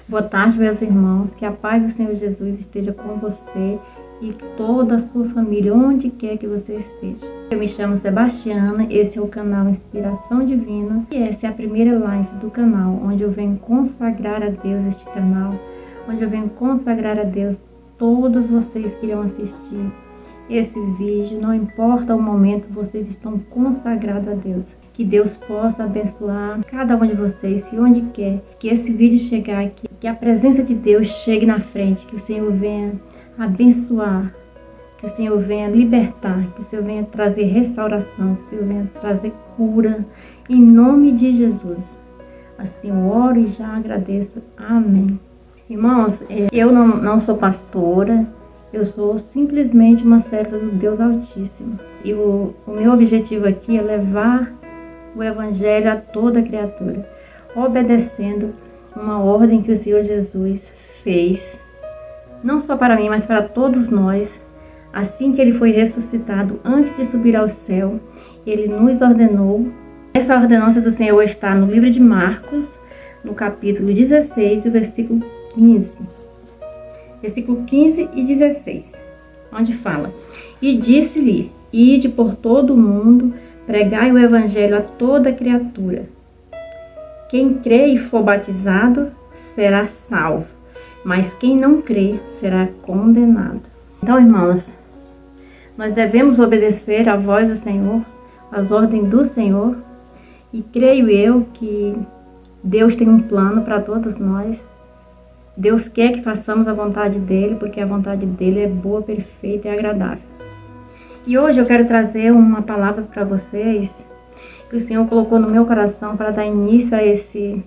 Boa tarde, meus irmãos. Que a paz do Senhor Jesus esteja com você e toda a sua família, onde quer que você esteja. Eu me chamo Sebastiana, esse é o canal Inspiração Divina e essa é a primeira live do canal, onde eu venho consagrar a Deus este canal, onde eu venho consagrar a Deus todos vocês que irão assistir esse vídeo. Não importa o momento, vocês estão consagrados a Deus. Que Deus possa abençoar cada um de vocês, se onde quer que esse vídeo chegar aqui, que a presença de Deus chegue na frente, que o Senhor venha abençoar, que o Senhor venha libertar, que o Senhor venha trazer restauração, que o Senhor venha trazer cura, em nome de Jesus. Assim eu oro e já agradeço. Amém. Irmãos, eu não sou pastora, eu sou simplesmente uma serva do Deus Altíssimo. E o meu objetivo aqui é levar o Evangelho a toda criatura, obedecendo uma ordem que o Senhor Jesus fez, não só para mim, mas para todos nós. Assim que Ele foi ressuscitado, antes de subir ao céu, Ele nos ordenou. Essa ordenança do Senhor está no livro de Marcos, no capítulo 16, o versículo 15. Versículo 15 e 16, onde fala: E disse-lhe, ide por todo o mundo, pregai o evangelho a toda criatura. Quem crê e for batizado será salvo, mas quem não crê será condenado. Então, irmãos, nós devemos obedecer à voz do Senhor, às ordens do Senhor, e creio eu que Deus tem um plano para todos nós. Deus quer que façamos a vontade dEle, porque a vontade dEle é boa, perfeita e agradável. E hoje eu quero trazer uma palavra para vocês que o Senhor colocou no meu coração para dar início a esse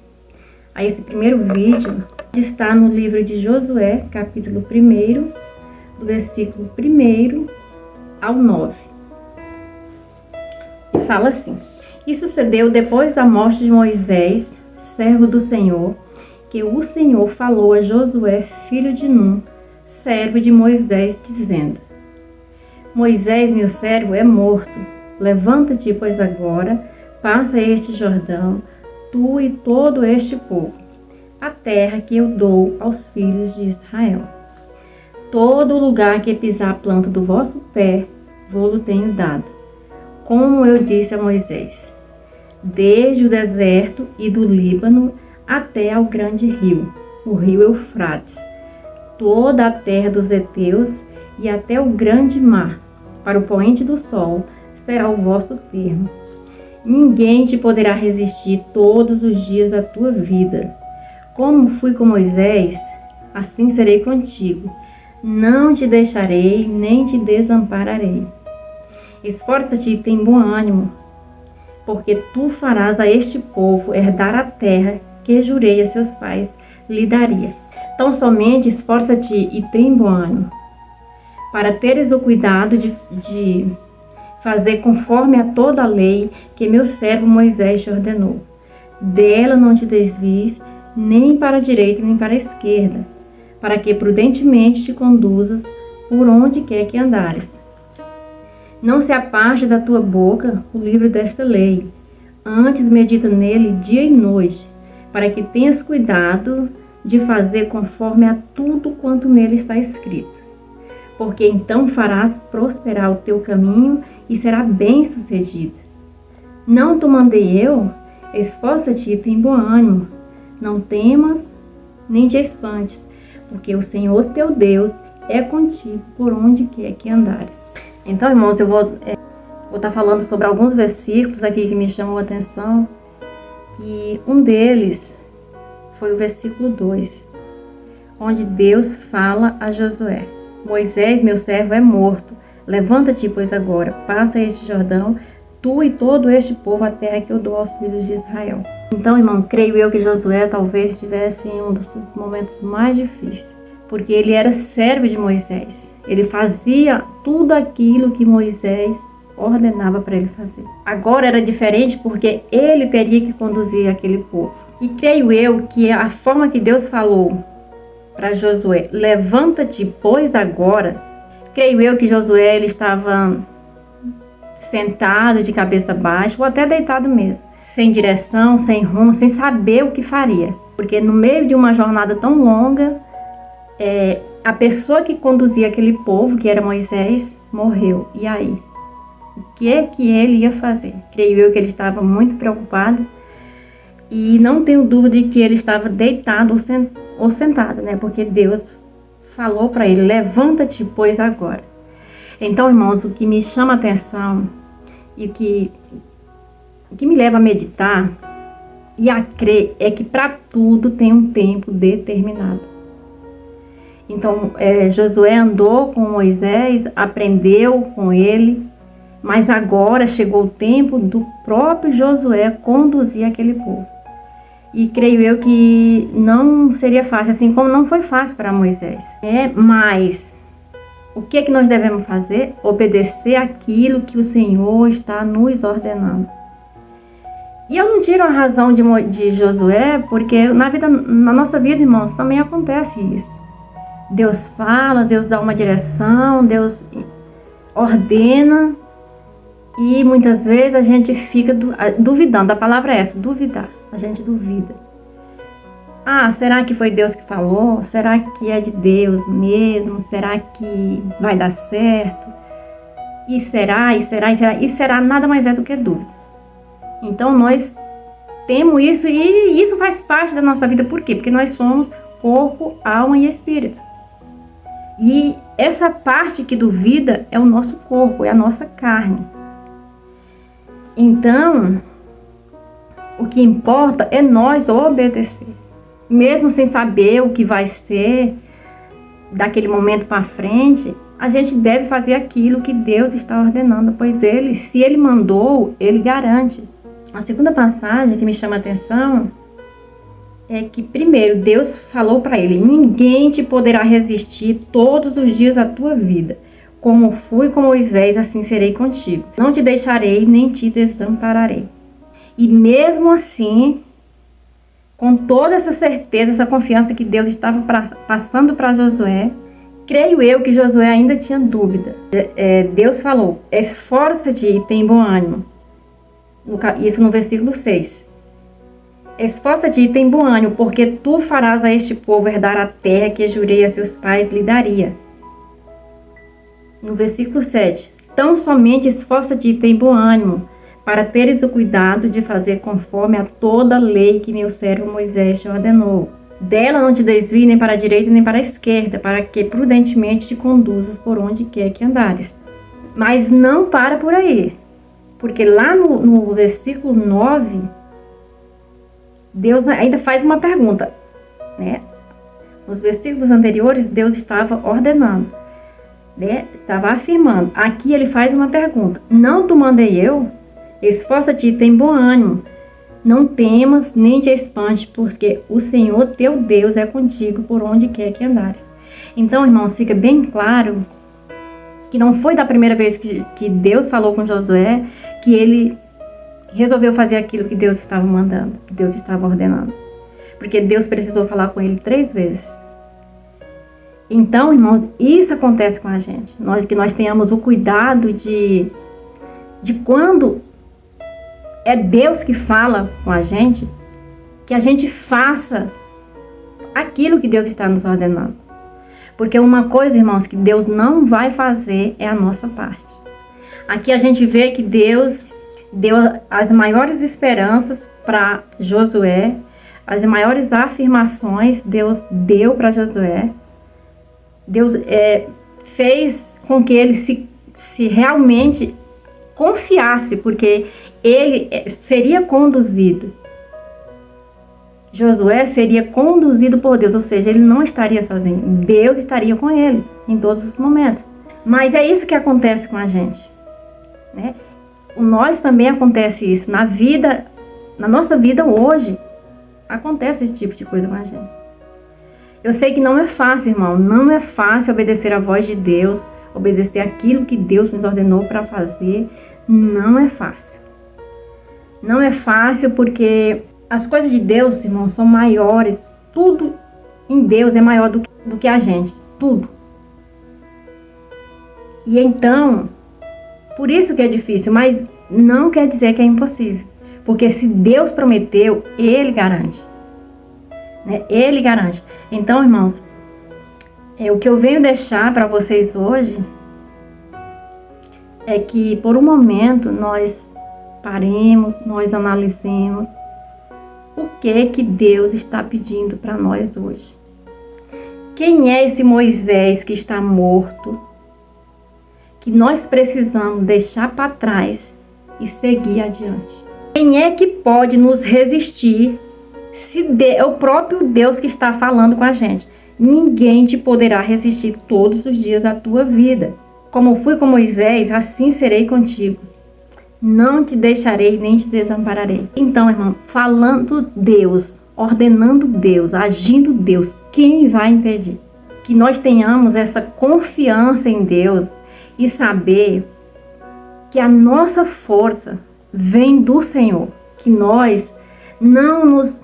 primeiro vídeo. Está no livro de Josué, capítulo 1, do versículo 1 ao 9. E fala assim: E sucedeu depois da morte de Moisés, servo do Senhor, que o Senhor falou a Josué, filho de Num, servo de Moisés, dizendo: Moisés, meu servo, é morto. Levanta-te, pois agora, passa este Jordão, tu e todo este povo, a terra que eu dou aos filhos de Israel. Todo lugar que pisar a planta do vosso pé, vou-lo tenho dado, como eu disse a Moisés, desde o deserto e do Líbano até ao grande rio, o rio Eufrates, toda a terra dos heteus e até o grande mar, para o poente do sol, será o vosso termo. Ninguém te poderá resistir todos os dias da tua vida. Como fui com Moisés, assim serei contigo. Não te deixarei, nem te desampararei. Esforça-te e tem bom ânimo, porque tu farás a este povo herdar a terra que jurei a seus pais lhe daria. Tão somente esforça-te e tem bom ânimo, para teres o cuidado de fazer conforme a toda a lei que meu servo Moisés te ordenou. Dela não te desvies, nem para a direita nem para a esquerda, para que prudentemente te conduzas por onde quer que andares. Não se aparte da tua boca o livro desta lei, antes medita nele dia e noite, para que tenhas cuidado de fazer conforme a tudo quanto nele está escrito. Porque então farás prosperar o teu caminho e será bem-sucedido. Não te mandei eu? Esforça-te e tem bom ânimo. Não temas, nem te espantes, porque o Senhor teu Deus é contigo por onde quer que andares. Então, irmãos, eu vou estar falando sobre alguns versículos aqui que me chamam a atenção. E um deles foi o versículo 2, onde Deus fala a Josué: Moisés, meu servo, é morto. Levanta-te, pois agora, passa este Jordão, tu e todo este povo, a terra que eu dou aos filhos de Israel. Então, irmão, creio eu que Josué talvez estivesse em um dos seus momentos mais difíceis, porque ele era servo de Moisés. Ele fazia tudo aquilo que Moisés ordenava para ele fazer. Agora era diferente porque ele teria que conduzir aquele povo. E creio eu que a forma que Deus falou para Josué, levanta-te, pois agora, creio eu que Josué ele estava sentado de cabeça baixa ou até deitado mesmo, sem direção, sem rumo, sem saber o que faria. Porque no meio de uma jornada tão longa, a pessoa que conduzia aquele povo, que era Moisés, morreu. E aí? O que é que ele ia fazer? Creio eu que ele estava muito preocupado. E não tenho dúvida de que ele estava deitado ou sentado, né? Porque Deus falou para ele: levanta-te, pois, agora. Então, irmãos, o que me chama a atenção e o que me leva a meditar e a crer é que para tudo tem um tempo determinado. Então, Josué andou com Moisés, aprendeu com ele, mas agora chegou o tempo do próprio Josué conduzir aquele povo. E creio eu que não seria fácil, assim como não foi fácil para Moisés. Mas o que é que nós devemos fazer? Obedecer aquilo que o Senhor está nos ordenando. E eu não tiro a razão de Josué, porque na nossa vida, irmãos, também acontece isso. Deus fala, Deus dá uma direção, Deus ordena, e muitas vezes a gente fica duvidando. A palavra é essa, duvidar. A gente duvida. Será que foi Deus que falou? Será que é de Deus mesmo? Será que vai dar certo? E será? Nada mais é do que dúvida. Então nós temos isso, e isso faz parte da nossa vida. Por quê? Porque nós somos corpo, alma e espírito. E essa parte que duvida é o nosso corpo, é a nossa carne. Então, o que importa é nós obedecer. Mesmo sem saber o que vai ser daquele momento para frente, a gente deve fazer aquilo que Deus está ordenando, pois se Ele mandou, Ele garante. A segunda passagem que me chama a atenção é que, primeiro, Deus falou para ele: ninguém te poderá resistir todos os dias da tua vida. Como fui com Moisés, assim serei contigo. Não te deixarei, nem te desampararei. E mesmo assim, com toda essa certeza, essa confiança que Deus estava passando para Josué, creio eu que Josué ainda tinha dúvida. Deus falou: esforça-te e tem bom ânimo. Isso no versículo 6. Esforça-te e tem bom ânimo, porque tu farás a este povo herdar a terra que jurei a seus pais lhe daria. No versículo 7. Tão somente esforça-te e tem bom ânimo, para teres o cuidado de fazer conforme a toda a lei que meu servo Moisés te ordenou. Dela não te desvie nem para a direita nem para a esquerda, para que prudentemente te conduzas por onde quer que andares. Mas não para por aí, porque lá no versículo 9, Deus ainda faz uma pergunta, né? Nos versículos anteriores, Deus estava ordenando, né? Estava afirmando. Aqui ele faz uma pergunta: não te mandei eu? Esforça-te e tem bom ânimo. Não temas nem te espantes, porque o Senhor teu Deus é contigo por onde quer que andares. Então, irmãos, fica bem claro que não foi da primeira vez que Deus falou com Josué que ele resolveu fazer aquilo que Deus estava mandando, que Deus estava ordenando. Porque Deus precisou falar com ele 3 vezes. Então, irmãos, isso acontece com a gente. Que nós tenhamos o cuidado de quando é Deus que fala com a gente, que a gente faça aquilo que Deus está nos ordenando. Porque uma coisa, irmãos, que Deus não vai fazer é a nossa parte. Aqui a gente vê que Deus deu as maiores esperanças para Josué, as maiores afirmações Deus deu para Josué. Deus fez com que ele se realmente confiasse, porque ele seria conduzido. Josué seria conduzido por Deus, ou seja, ele não estaria sozinho. Deus estaria com ele em todos os momentos. Mas é isso que acontece com a gente, né? Nós também acontece isso. Na nossa vida hoje, acontece esse tipo de coisa com a gente. Eu sei que não é fácil, irmão. Não é fácil obedecer a voz de Deus, obedecer aquilo que Deus nos ordenou para fazer. Não é fácil. Não é fácil porque as coisas de Deus, irmão, são maiores. Tudo em Deus é maior do que a gente. Tudo. E então, por isso que é difícil, mas não quer dizer que é impossível. Porque se Deus prometeu, Ele garante. né? Ele garante. Então, irmãos, o que eu venho deixar para vocês hoje é que por um momento nós paremos, nós analisemos o que Deus está pedindo para nós hoje. Quem é esse Moisés que está morto, que nós precisamos deixar para trás e seguir adiante? Quem é que pode nos resistir se é o próprio Deus que está falando com a gente? Ninguém te poderá resistir todos os dias da tua vida. Como fui com Moisés, assim serei contigo. Não te deixarei nem te desampararei. Então, irmão, falando Deus, ordenando Deus, agindo Deus, quem vai impedir? Que nós tenhamos essa confiança em Deus e saber que a nossa força vem do Senhor. Que nós não nos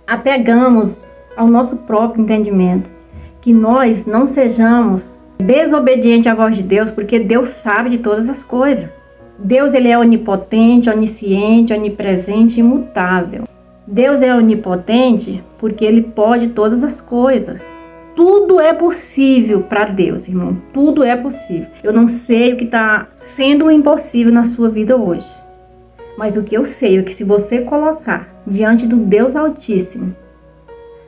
apegamos ao nosso próprio entendimento. Que nós não sejamos desobedientes à voz de Deus, porque Deus sabe de todas as coisas. Deus, ele é onipotente, onisciente, onipresente, imutável. Deus é onipotente porque ele pode todas as coisas. Tudo é possível para Deus, irmão. Tudo é possível. Eu não sei o que está sendo impossível na sua vida hoje. Mas o que eu sei é que se você colocar diante do Deus Altíssimo,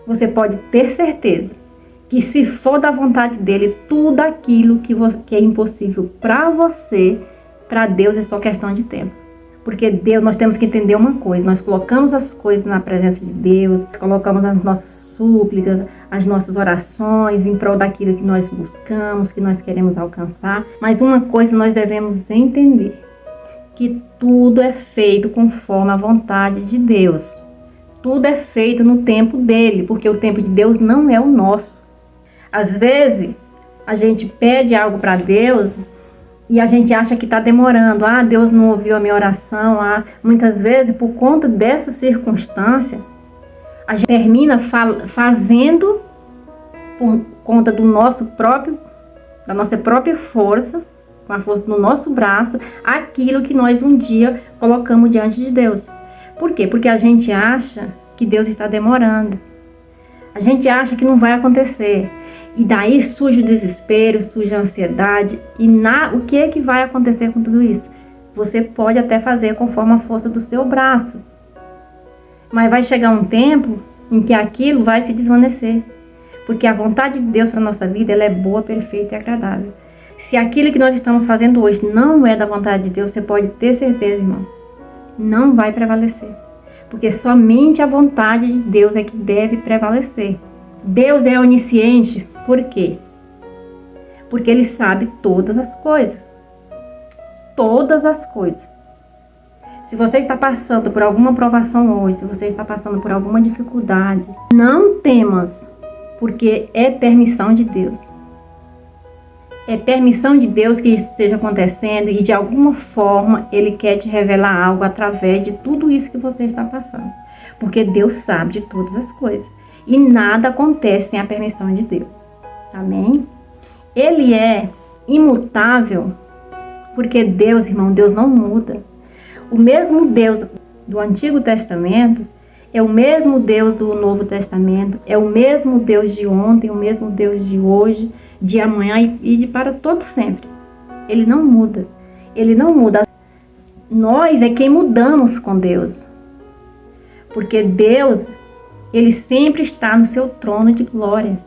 você pode ter certeza que se for da vontade dele, tudo aquilo que é impossível para você, para Deus é só questão de tempo. Porque Deus, nós temos que entender uma coisa, nós colocamos as coisas na presença de Deus, colocamos as nossas súplicas, as nossas orações em prol daquilo que nós buscamos, que nós queremos alcançar. Mas uma coisa nós devemos entender, que tudo é feito conforme a vontade de Deus. Tudo é feito no tempo dele, porque o tempo de Deus não é o nosso. Às vezes, a gente pede algo para Deus e a gente acha que está demorando. Deus não ouviu a minha oração. Muitas vezes, por conta dessa circunstância, a gente termina fazendo, por conta da nossa própria força, com a força do nosso braço, aquilo que nós um dia colocamos diante de Deus. Por quê? Porque a gente acha que Deus está demorando. A gente acha que não vai acontecer. E daí surge o desespero, surge a ansiedade. E o que é que vai acontecer com tudo isso? Você pode até fazer conforme a força do seu braço. Mas vai chegar um tempo em que aquilo vai se desvanecer. Porque a vontade de Deus para a nossa vida, ela é boa, perfeita e agradável. Se aquilo que nós estamos fazendo hoje não é da vontade de Deus, você pode ter certeza, irmão, não vai prevalecer. Porque somente a vontade de Deus é que deve prevalecer. Deus é onisciente, por quê? Porque Ele sabe todas as coisas. Todas as coisas. Se você está passando por alguma provação hoje, se você está passando por alguma dificuldade, não temas, porque é permissão de Deus. É permissão de Deus que isso esteja acontecendo e de alguma forma Ele quer te revelar algo através de tudo isso que você está passando. Porque Deus sabe de todas as coisas. E nada acontece sem a permissão de Deus. Amém? Ele é imutável, porque Deus, irmão, Deus não muda. O mesmo Deus do Antigo Testamento é o mesmo Deus do Novo Testamento, é o mesmo Deus de ontem, o mesmo Deus de hoje, de amanhã e de para todo sempre. Ele não muda. Ele não muda. Nós é quem mudamos com Deus. Porque Deus, Ele sempre está no seu trono de glória.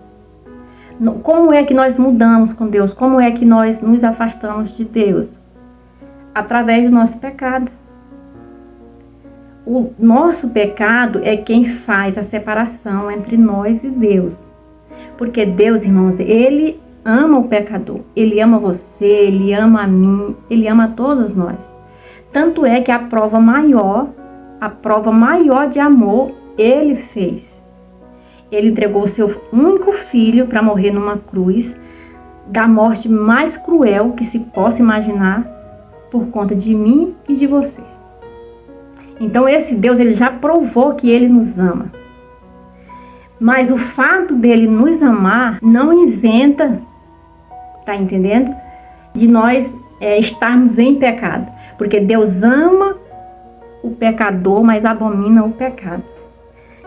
Como é que nós mudamos com Deus? Como é que nós nos afastamos de Deus? Através do nosso pecado. O nosso pecado é quem faz a separação entre nós e Deus. Porque Deus, irmãos, Ele ama o pecador. Ele ama você, Ele ama a mim, Ele ama a todos nós. Tanto é que a prova maior de amor, Ele fez. Ele entregou o seu único filho para morrer numa cruz, da morte mais cruel que se possa imaginar, por conta de mim e de você. Então esse Deus, Ele já provou que Ele nos ama. Mas o fato dele nos amar não isenta, tá entendendo? De nós estarmos em pecado. Porque Deus ama o pecador, mas abomina o pecado.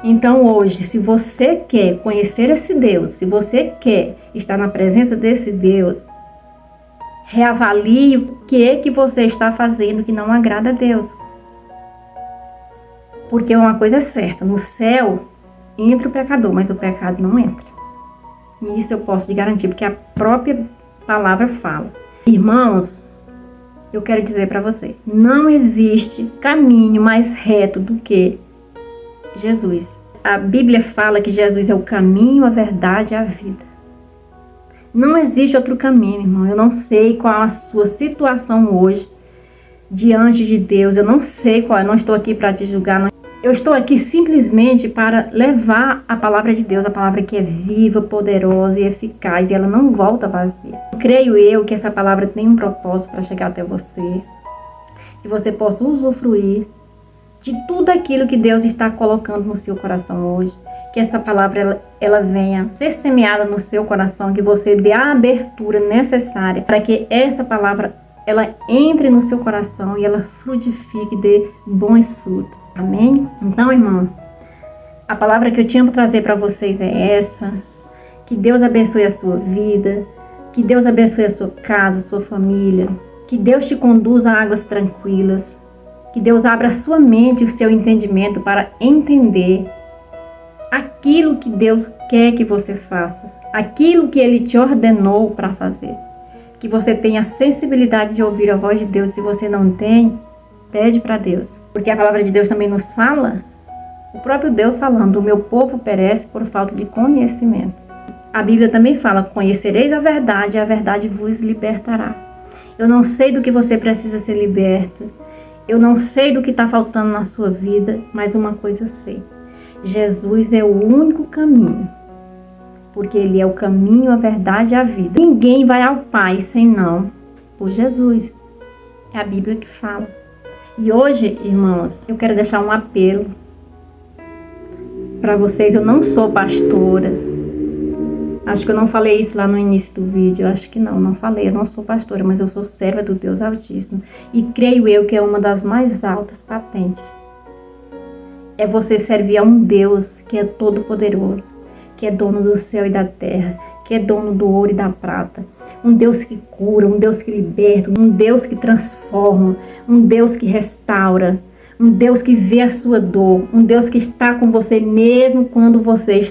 Então hoje, se você quer conhecer esse Deus, se você quer estar na presença desse Deus, reavalie o que é que você está fazendo que não agrada a Deus. Porque uma coisa é certa, no céu entra o pecador, mas o pecado não entra. E isso eu posso te garantir, porque a própria palavra fala. Irmãos, eu quero dizer para você, não existe caminho mais reto do que Jesus. A Bíblia fala que Jesus é o caminho, a verdade e a vida. Não existe outro caminho, irmão. Eu não sei qual a sua situação hoje diante de Deus. Eu não sei qual, eu não estou aqui para te julgar. Eu estou aqui simplesmente para levar a palavra de Deus, a palavra que é viva, poderosa e eficaz, e ela não volta vazia. Creio eu que essa palavra tem um propósito para chegar até você, que você possa usufruir de tudo aquilo que Deus está colocando no seu coração hoje. Que essa palavra ela venha ser semeada no seu coração, que você dê a abertura necessária para que essa palavra ela entre no seu coração e ela frutifique, dê bons frutos. Amém? Então, irmão, a palavra que eu tinha para trazer para vocês é essa. Que Deus abençoe a sua vida, que Deus abençoe a sua casa, a sua família, que Deus te conduza a águas tranquilas, que Deus abra a sua mente e o seu entendimento para entender aquilo que Deus quer que você faça, aquilo que Ele te ordenou para fazer. Que você tenha a sensibilidade de ouvir a voz de Deus. Se você não tem, pede para Deus. Porque a palavra de Deus também nos fala, o próprio Deus falando, o meu povo perece por falta de conhecimento. A Bíblia também fala, conhecereis a verdade e a verdade vos libertará. Eu não sei do que você precisa ser liberto, eu não sei do que está faltando na sua vida, mas uma coisa eu sei. Jesus é o único caminho. Porque Ele é o caminho, a verdade e a vida. Ninguém vai ao Pai senão por Jesus. É a Bíblia que fala. E hoje, irmãos, eu quero deixar um apelo para vocês. Eu não sou pastora. Acho que eu não falei isso lá no início do vídeo. Acho que não falei. Eu não sou pastora, mas eu sou serva do Deus Altíssimo. E creio eu que é uma das mais altas patentes. É você servir a um Deus que é todo-poderoso, que é dono do céu e da terra, que é dono do ouro e da prata. Um Deus que cura, um Deus que liberta, um Deus que transforma, um Deus que restaura, um Deus que vê a sua dor, um Deus que está com você mesmo quando você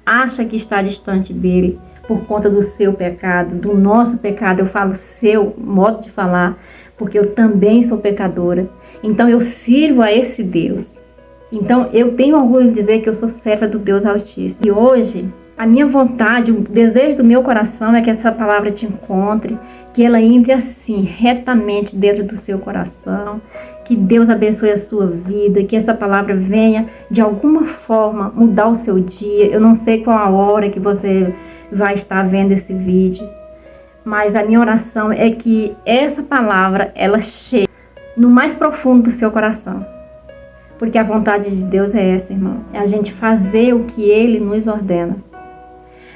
acha que está distante dele por conta do seu pecado, do nosso pecado. Eu falo seu modo de falar, porque eu também sou pecadora. Então eu sirvo a esse Deus. Então, eu tenho orgulho de dizer que eu sou serva do Deus Altíssimo. E hoje, a minha vontade, o desejo do meu coração é que essa palavra te encontre, que ela entre assim, retamente dentro do seu coração, que Deus abençoe a sua vida, que essa palavra venha, de alguma forma, mudar o seu dia. Eu não sei qual a hora que você vai estar vendo esse vídeo, mas a minha oração é que essa palavra, ela chegue no mais profundo do seu coração. Porque a vontade de Deus é essa, irmão. É a gente fazer o que Ele nos ordena.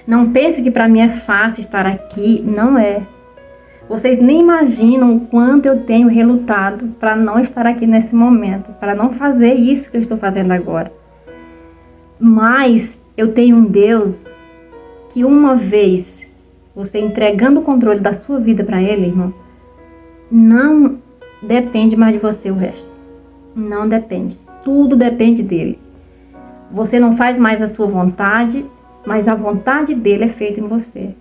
Não pense que para mim é fácil estar aqui. Não é. Vocês nem imaginam o quanto eu tenho relutado para não estar aqui nesse momento. Para não fazer isso que eu estou fazendo agora. Mas eu tenho um Deus que uma vez você entregando o controle da sua vida para Ele, irmão, não depende mais de você o resto. Não depende. Tudo depende dele. Você não faz mais a sua vontade, mas a vontade dele é feita em você.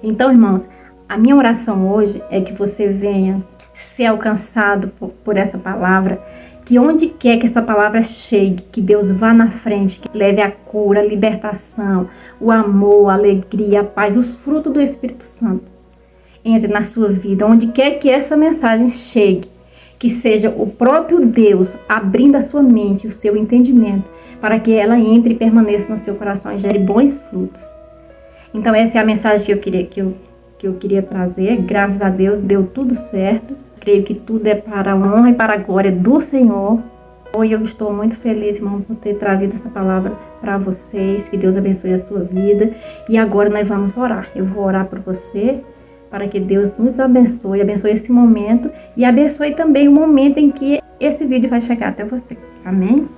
Então, irmãos, a minha oração hoje é que você venha ser alcançado por essa palavra, que onde quer que essa palavra chegue, que Deus vá na frente, que leve a cura, a libertação, o amor, a alegria, a paz, os frutos do Espírito Santo. Entre na sua vida, onde quer que essa mensagem chegue, que seja o próprio Deus abrindo a sua mente, o seu entendimento, para que ela entre e permaneça no seu coração e gere bons frutos. Então essa é a mensagem que eu queria trazer. Graças a Deus deu tudo certo. Creio que tudo é para a honra e para a glória do Senhor. E eu estou muito feliz, irmão, por ter trazido essa palavra para vocês. Que Deus abençoe a sua vida. E agora nós vamos orar. Eu vou orar por você, para que Deus nos abençoe esse momento e abençoe também o momento em que esse vídeo vai chegar até você. Amém?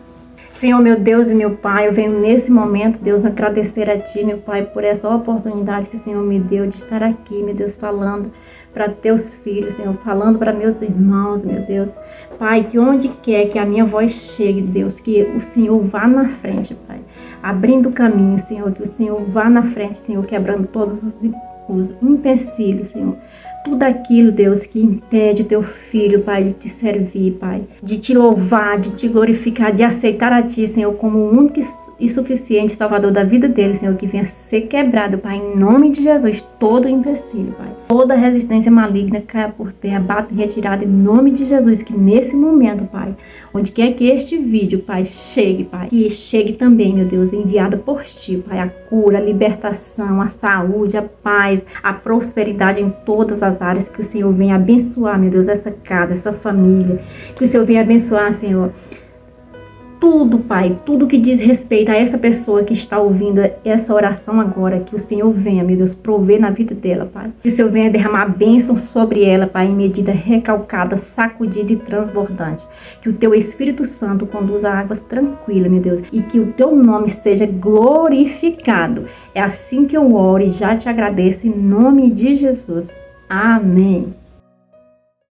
Senhor, meu Deus e meu Pai, eu venho nesse momento, Deus, agradecer a Ti, meu Pai, por essa oportunidade que o Senhor me deu de estar aqui, meu Deus, falando para Teus filhos, Senhor, falando para meus irmãos, meu Deus. Pai, que onde quer que a minha voz chegue, Deus, que o Senhor vá na frente, Pai, abrindo o caminho, Senhor, que o Senhor vá na frente, Senhor, quebrando todos os empecilhos, Senhor. Tudo aquilo, Deus, que impede o Teu filho, Pai, de Te servir, Pai, de Te louvar, de Te glorificar, de aceitar a Ti, Senhor, como o único e suficiente Salvador da vida dele, Senhor, que venha ser quebrado, Pai, em nome de Jesus, todo empecilho, Pai. Toda resistência maligna caia por terra, bata e retirada em nome de Jesus, que nesse momento, Pai, onde quer que este vídeo, Pai, chegue, Pai, que chegue também, meu Deus, enviado por Ti, Pai, a cura, a libertação, a saúde, a paz, a prosperidade em todas as áreas, que o Senhor venha abençoar, meu Deus, essa casa, essa família, que o Senhor venha abençoar, Senhor, tudo, Pai, tudo que diz respeito a essa pessoa que está ouvindo essa oração agora, que o Senhor venha, meu Deus, prover na vida dela, Pai. Que o Senhor venha derramar bênção sobre ela, Pai, em medida recalcada, sacudida e transbordante. Que o Teu Espírito Santo conduza águas tranquilas, meu Deus, e que o Teu nome seja glorificado. É assim que eu oro e já te agradeço em nome de Jesus. Amém.